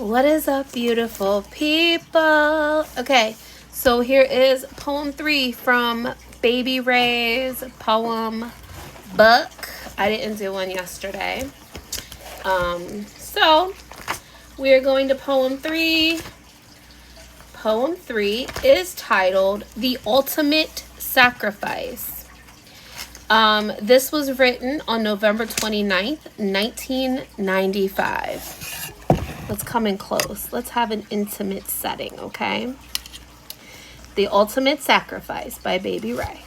What is up, beautiful people? Okay, so here is poem 3 from Baby Ray's poem book. I didn't do one yesterday. So we are going to poem 3. Poem 3 is titled The Ultimate Sacrifice. This was written on November 29th, 1995. Let's come in close. Let's have an intimate setting, okay? The Ultimate Sacrifice by Baby Ray.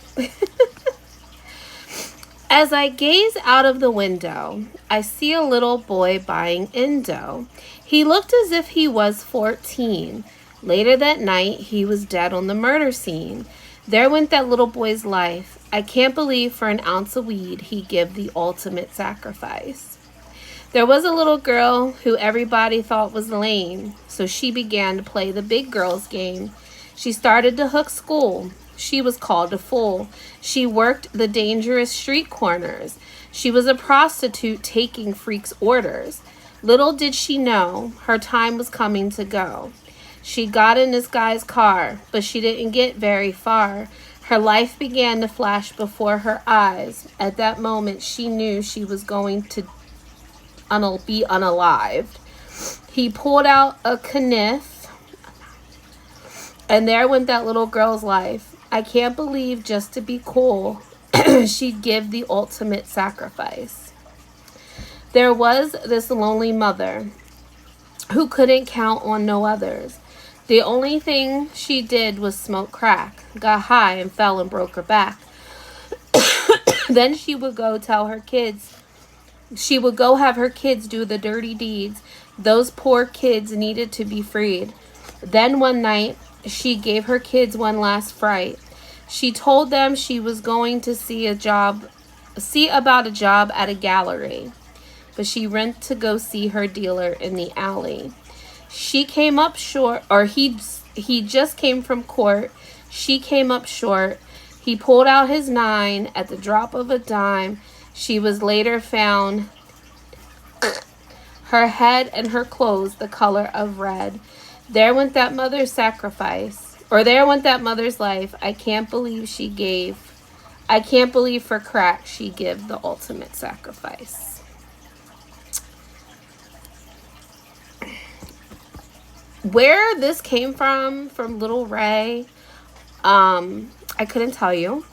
As I gaze out of the window, I see a little boy buying Indo. He looked as if he was 14. Later that night, he was dead on the murder scene. There went that little boy's life. I can't believe for an ounce of weed he'd give the ultimate sacrifice. There was a little girl who everybody thought was lame, so she began to play the big girl's game. She started to hook school. She was called a fool. She worked the dangerous street corners. She was a prostitute taking freaks' orders. Little did she know, her time was coming to go. She got in this guy's car, but she didn't get very far. Her life began to flash before her eyes. At that moment, she knew she was going to be unalived. He pulled out a knife, and there went that little girl's life. I can't believe, just to be cool, she'd give the ultimate sacrifice. There was this lonely mother who couldn't count on no others. The only thing she did was smoke crack, got high and fell and broke her back. Then she would go have her kids do the dirty deeds. Those poor kids needed to be freed. Then one night, she gave her kids one last fright. She told them she was going to see about a job at a gallery. But she went to go see her dealer in the alley. She came up short, or he just came from court. She came up short. He pulled out his 9 at the drop of a dime. She was later found, her head and her clothes the color of red. There went that mother's sacrifice, or there went that mother's life. I can't believe for crack she give the ultimate sacrifice. Where this came from Little Ray, I couldn't tell you.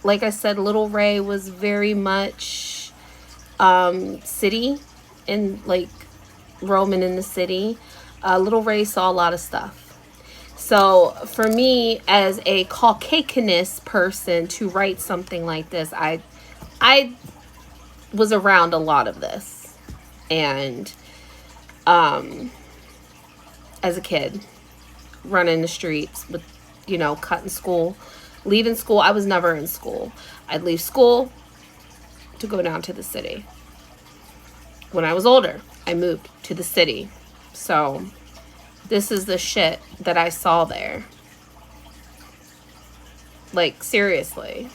Like I said, Little Ray was very much city and like roaming in the city. Little Ray saw a lot of stuff. So for me, as a Caucasianist person, to write something like this, I was around a lot of this, and as a kid, running the streets with, cutting school, leaving school. I was never in school. I'd leave school to go down to the city. When I was older, I moved to the city. So this is the shit that I saw there. Like, seriously.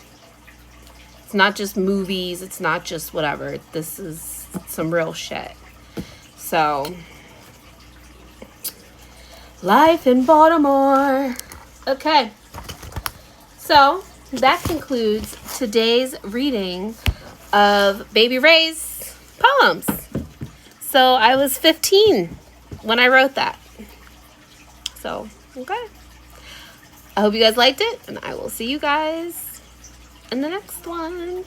It's not just movies. It's not just whatever. This is some real shit. So, life in Baltimore. Okay. So, that concludes today's reading of Baby Ray's poems. So, I was 15 when I wrote that. So, okay. I hope you guys liked it, and I will see you guys in the next one.